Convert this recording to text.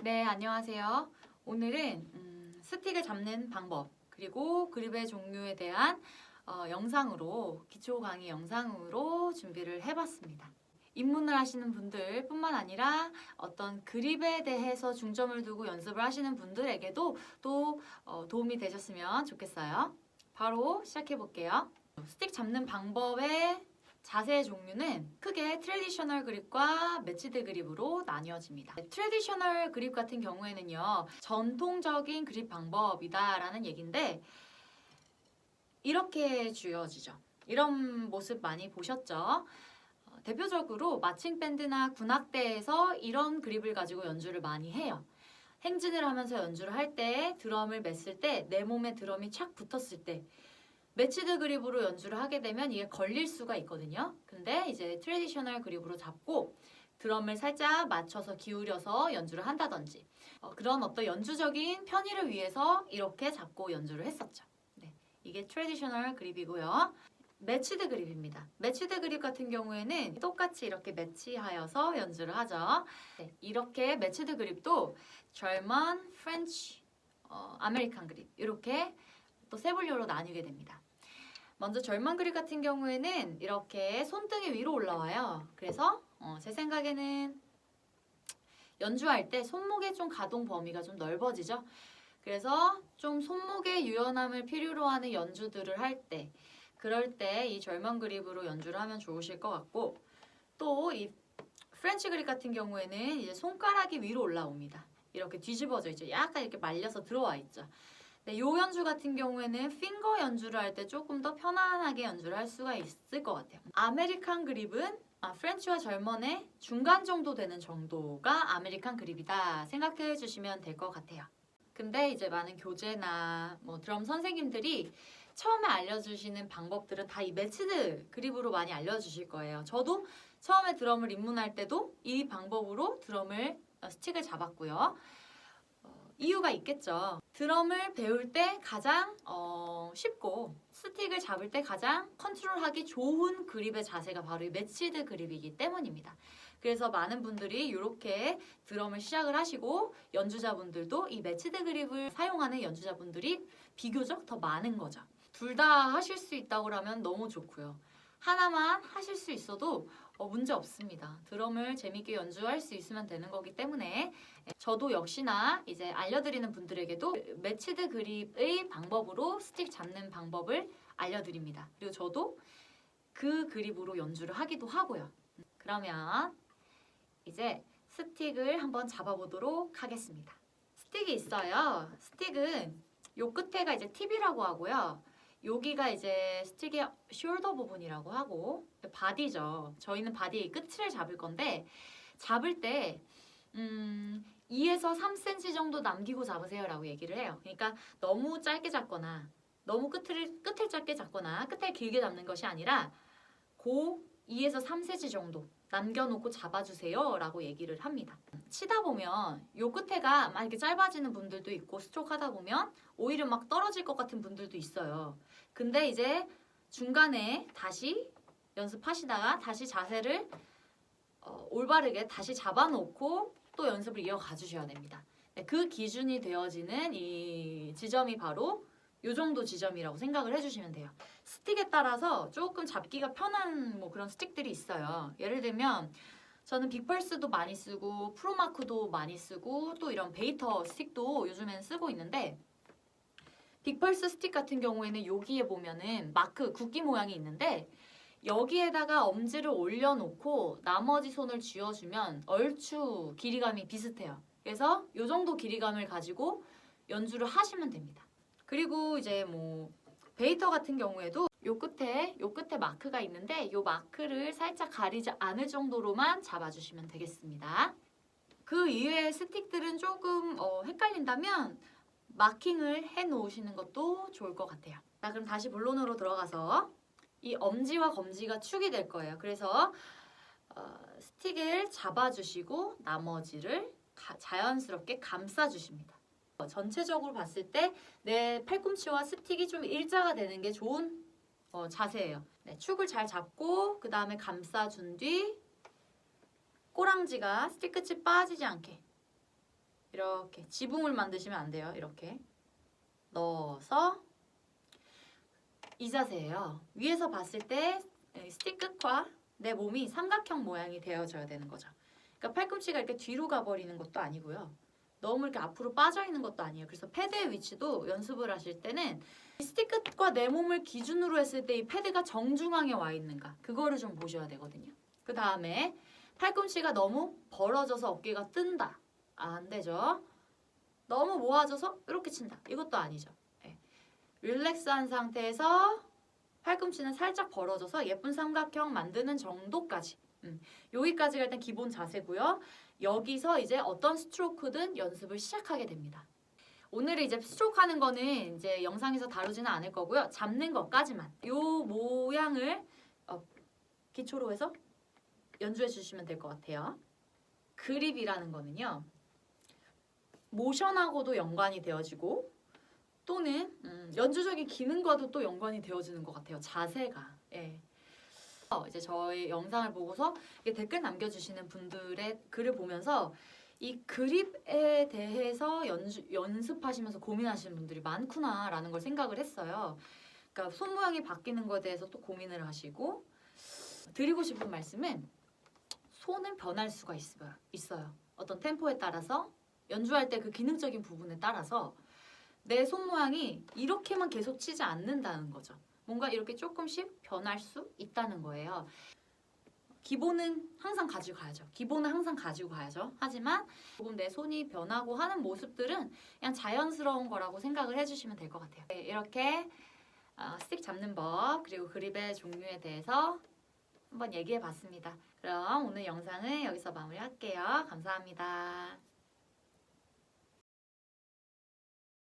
네, 안녕하세요. 오늘은 스틱을 잡는 방법 그리고 그립의 종류에 대한 영상으로 기초 강의 영상으로 준비를 해봤습니다. 입문을 하시는 분들 뿐만 아니라 어떤 그립에 대해서 중점을 두고 연습을 하시는 분들에게도 또 도움이 되셨으면 좋겠어요. 바로 시작해 볼게요. 스틱 잡는 방법의 자세의 종류는 크게 트래디셔널 그립과 매치드 그립으로 나뉘어집니다. 트래디셔널 그립 같은 경우에는요, 전통적인 그립 방법이다라는 얘기인데 이렇게 주어지죠. 이런 모습 많이 보셨죠? 대표적으로 마칭 밴드나 군악대에서 이런 그립을 가지고 연주를 많이 해요. 행진을 하면서 연주를 할 때, 드럼을 맸을 때, 내 몸에 드럼이 착 붙었을 때 매치드 그립으로 연주를 하게 되면 이게 걸릴 수가 있거든요. 근데 이제 트래디셔널 그립으로 잡고 드럼을 살짝 맞춰서 기울여서 연주를 한다든지 그런 어떤 연주적인 편의를 위해서 이렇게 잡고 연주를 했었죠. 네, 이게 트래디셔널 그립이고요. 매치드 그립입니다. 매치드 그립 같은 경우에는 똑같이 이렇게 매치하여서 연주를 하죠. 네, 이렇게 매치드 그립도 절만, 프렌치, 아메리칸 그립 이렇게 또 세 분류로 나뉘게 됩니다. 먼저 절만 그립 같은 경우에는 이렇게 손등이 위로 올라와요. 그래서 제 생각에는 연주할 때 손목의 좀 가동 범위가 좀 넓어지죠. 그래서 좀 손목의 유연함을 필요로 하는 연주들을 할 때, 그럴 때 이 절만 그립으로 연주를 하면 좋으실 것 같고, 또 이 프렌치 그립 같은 경우에는 이제 손가락이 위로 올라옵니다. 이렇게 뒤집어져 있죠. 약간 이렇게 말려서 들어와 있죠. 네, 요 연주 같은 경우에는 핑거 연주를 할 때 조금 더 편안하게 연주를 할 수가 있을 것 같아요. 아메리칸 그립은 프렌치와 절먼의 중간 정도 되는 정도가 아메리칸 그립이다 생각해 주시면 될 것 같아요. 근데 이제 많은 교재나 드럼 선생님들이 처음에 알려주시는 방법들은 다 이 매치드 그립으로 많이 알려주실 거예요. 저도 처음에 드럼을 입문할 때도 이 방법으로 드럼을 스틱을 잡았고요. 이유가 있겠죠. 드럼을 배울 때 가장 쉽고 스틱을 잡을 때 가장 컨트롤하기 좋은 그립의 자세가 바로 이 매치드 그립이기 때문입니다. 그래서 많은 분들이 이렇게 드럼을 시작을 하시고 연주자분들도 이 매치드 그립을 사용하는 연주자분들이 비교적 더 많은 거죠. 둘 다 하실 수 있다고 하면 너무 좋고요. 하나만 하실 수 있어도 문제 없습니다. 드럼을 재밌게 연주할 수 있으면 되는 거기 때문에 저도 역시나 이제 알려드리는 분들에게도 매치드 그립의 방법으로 스틱 잡는 방법을 알려드립니다. 그리고 저도 그 그립으로 연주를 하기도 하고요. 그러면 이제 스틱을 한번 잡아보도록 하겠습니다. 스틱이 있어요. 스틱은 요 끝에가 이제 팁이라고 하고요. 여기가 이제 스틱의 숄더 부분이라고 하고 바디죠. 저희는 바디의 끝을 잡을 건데 잡을 때 2에서 3cm 정도 남기고 잡으세요 라고 얘기를 해요. 그러니까 너무 짧게 잡거나 너무 끝을 짧게 잡거나 끝을 길게 잡는 것이 아니라 고 2에서 3cm 정도 남겨놓고 잡아주세요 라고 얘기를 합니다. 치다 보면 요 끝에가 막 이렇게 짧아지는 분들도 있고 스트로크 하다 보면 오히려 막 떨어질 것 같은 분들도 있어요. 근데 이제 중간에 다시 연습하시다가 다시 자세를 올바르게 다시 잡아놓고 또 연습을 이어가 주셔야 됩니다. 그 기준이 되어지는 이 지점이 바로 요 정도 지점이라고 생각을 해주시면 돼요. 스틱에 따라서 조금 잡기가 편한 그런 스틱들이 있어요. 예를 들면 저는 빅펄스도 많이 쓰고 프로마크도 많이 쓰고 또 이런 베이터 스틱도 요즘엔 쓰고 있는데 빅펄스 스틱 같은 경우에는 여기에 보면은 마크 국기 모양이 있는데 여기에다가 엄지를 올려놓고 나머지 손을 쥐어주면 얼추 길이감이 비슷해요. 그래서 이 정도 길이감을 가지고 연주를 하시면 됩니다. 그리고 이제 베이터 같은 경우에도 요 끝에 마크가 있는데 요 마크를 살짝 가리지 않을 정도로만 잡아주시면 되겠습니다. 그 이외의 스틱들은 조금 헷갈린다면 마킹을 해 놓으시는 것도 좋을 것 같아요. 자, 그럼 다시 본론으로 들어가서 이 엄지와 검지가 축이 될 거예요. 그래서 스틱을 잡아주시고 나머지를 자연스럽게 감싸주십니다. 전체적으로 봤을 때 내 팔꿈치와 스틱이 좀 일자가 되는 게 좋은 자세예요. 네, 축을 잘 잡고 그 다음에 감싸준 뒤 꼬랑지가 스틱 끝이 빠지지 않게 이렇게 지붕을 만드시면 안 돼요. 이렇게 넣어서 이 자세예요. 위에서 봤을 때 스틱 끝과 내 몸이 삼각형 모양이 되어져야 되는 거죠. 그러니까 팔꿈치가 이렇게 뒤로 가버리는 것도 아니고요. 너무 이렇게 앞으로 빠져 있는 것도 아니에요. 그래서 패드의 위치도 연습을 하실 때는 스틱 끝과 내 몸을 기준으로 했을 때 이 패드가 정중앙에 와 있는가 그거를 좀 보셔야 되거든요. 그 다음에 팔꿈치가 너무 벌어져서 어깨가 뜬다. 안 되죠. 너무 모아져서 이렇게 친다. 이것도 아니죠. 네. 릴렉스한 상태에서 팔꿈치는 살짝 벌어져서 예쁜 삼각형 만드는 정도까지. 여기까지가 일단 기본 자세고요. 여기서 이제 어떤 스트로크든 연습을 시작하게 됩니다. 오늘은 이제 스트로크 하는 거는 이제 영상에서 다루지는 않을 거고요. 잡는 것까지만. 요 모양을 기초로 해서 연주해 주시면 될 것 같아요. 그립이라는 거는요. 모션하고도 연관이 되어지고 또는 연주적인 기능과도 또 연관이 되어지는 것 같아요. 자세가. 예. 이제 저희 영상을 보고서 댓글 남겨주시는 분들의 글을 보면서 이 그립에 대해서 연습하시면서 고민하시는 분들이 많구나라는 걸 생각을 했어요. 그러니까 손 모양이 바뀌는 것에 대해서 또 고민을 하시고 드리고 싶은 말씀은 손은 변할 수가 있어요. 어떤 템포에 따라서 연주할 때 그 기능적인 부분에 따라서 내 손 모양이 이렇게만 계속 치지 않는다는 거죠. 뭔가 이렇게 조금씩 변할 수 있다는 거예요. 기본은 항상 가지고 가야죠. 기본은 항상 가지고 가야죠. 하지만 조금 내 손이 변하고 하는 모습들은 그냥 자연스러운 거라고 생각을 해주시면 될 것 같아요. 네, 이렇게 스틱 잡는 법 그리고 그립의 종류에 대해서 한번 얘기해 봤습니다. 그럼 오늘 영상은 여기서 마무리할게요. 감사합니다.